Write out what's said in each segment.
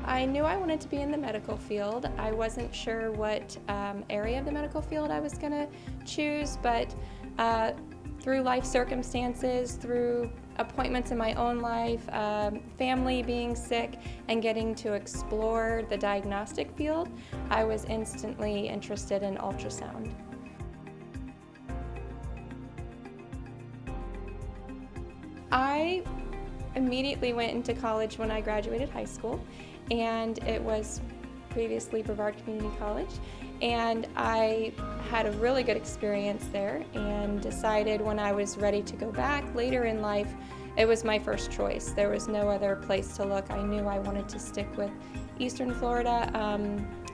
I knew I wanted to be in the medical field. I wasn't sure what area of the medical field I was going to choose, but through life circumstances, through appointments in my own life, family being sick, and getting to explore the diagnostic field, I was instantly interested in ultrasound. I immediately went into college when I graduated high school, and it was previously Brevard Community College, and I had a really good experience there and decided when I was ready to go back later in life, it was my first choice. There was no other place to look. I knew I wanted to stick with Eastern Florida.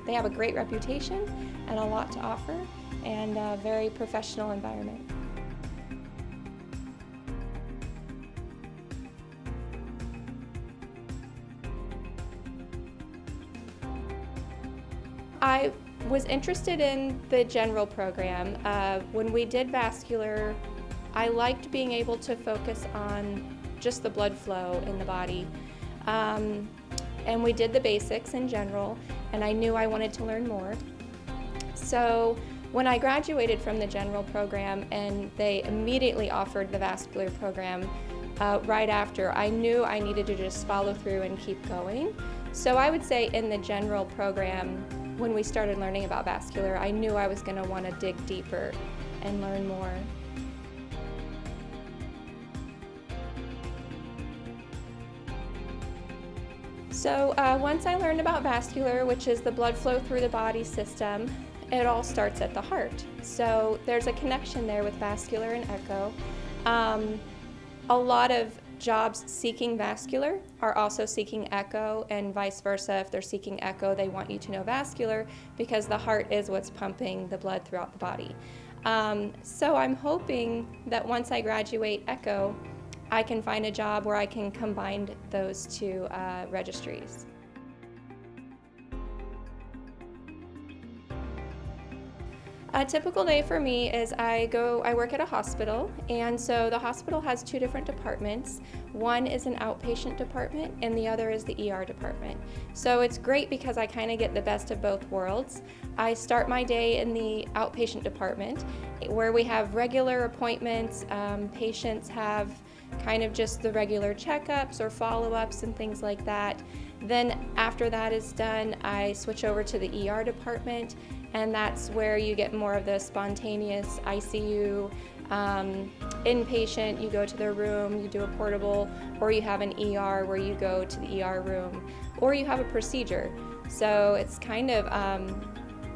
They have a great reputation and a lot to offer, and a very professional environment. I was interested in the general program. When we did vascular, I liked being able to focus on just the blood flow in the body. And we did the basics in general, and I knew I wanted to learn more. So when I graduated from the general program and they immediately offered the vascular program right after, I knew I needed to just follow through and keep going. So I would say in the general program, when we started learning about vascular, I knew I was going to want to dig deeper and learn more. So once I learned about vascular, which is the blood flow through the body system, it all starts at the heart. So there's a connection there with vascular and echo. A lot of jobs seeking vascular are also seeking echo, and vice versa. If they're seeking echo, they want you to know vascular because the heart is what's pumping the blood throughout the body. So I'm hoping that once I graduate echo, I can find a job where I can combine those two registries. A typical day for me is I work at a hospital, and so the hospital has two different departments. One is an outpatient department and the other is the ER department. So it's great because I kind of get the best of both worlds. I start my day in the outpatient department where we have regular appointments. Patients have kind of just the regular checkups or follow-ups and things like that. Then after that is done, I switch over to the ER department, and that's where you get more of the spontaneous ICU, inpatient. You go to their room, you do a portable, or you have an ER where you go to the ER room, or you have a procedure. So it's kind of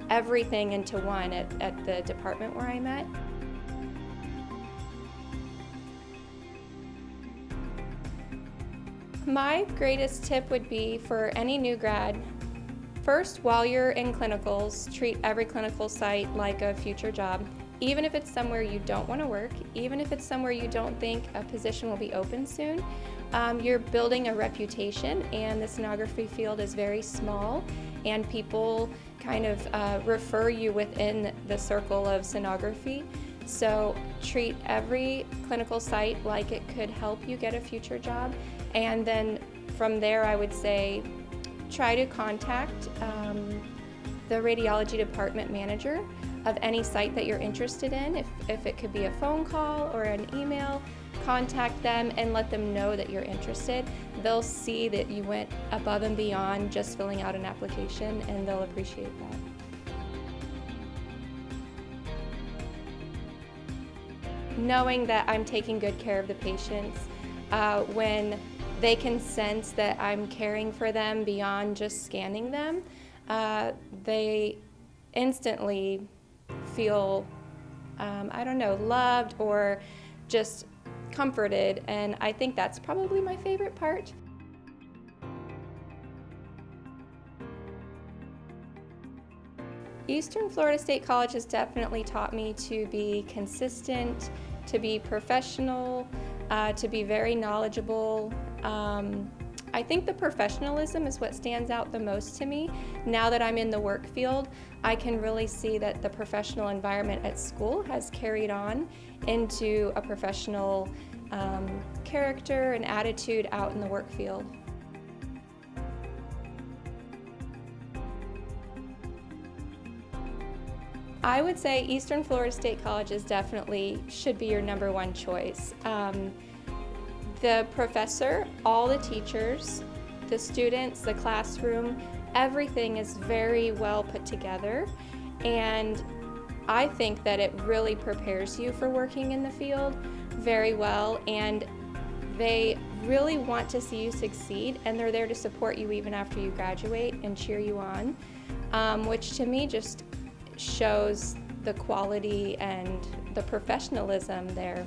everything into one at the department where I'm at. My greatest tip would be for any new grad, first, while you're in clinicals, treat every clinical site like a future job. Even if it's somewhere you don't want to work, even if it's somewhere you don't think a position will be open soon, you're building a reputation, and the sonography field is very small, and people kind of refer you within the circle of sonography. So treat every clinical site like it could help you get a future job, and then from there I would say try to contact the radiology department manager of any site that you're interested in. If it could be a phone call or an email, contact them and let them know that you're interested. They'll see that you went above and beyond just filling out an application, and they'll appreciate that. Knowing that I'm taking good care of the patients, when they can sense that I'm caring for them beyond just scanning them, they instantly feel, loved or just comforted, and I think that's probably my favorite part. Eastern Florida State College has definitely taught me to be consistent, to be professional, to be very knowledgeable. I think the professionalism is what stands out the most to me. Now that I'm in the work field, I can really see that the professional environment at school has carried on into a professional character and attitude out in the work field. I would say Eastern Florida State Colleges definitely should be your #1 choice. The professor, all the teachers, the students, the classroom, everything is very well put together, and I think that it really prepares you for working in the field very well, and they really want to see you succeed, and they're there to support you even after you graduate and cheer you on, which to me just shows the quality and the professionalism there.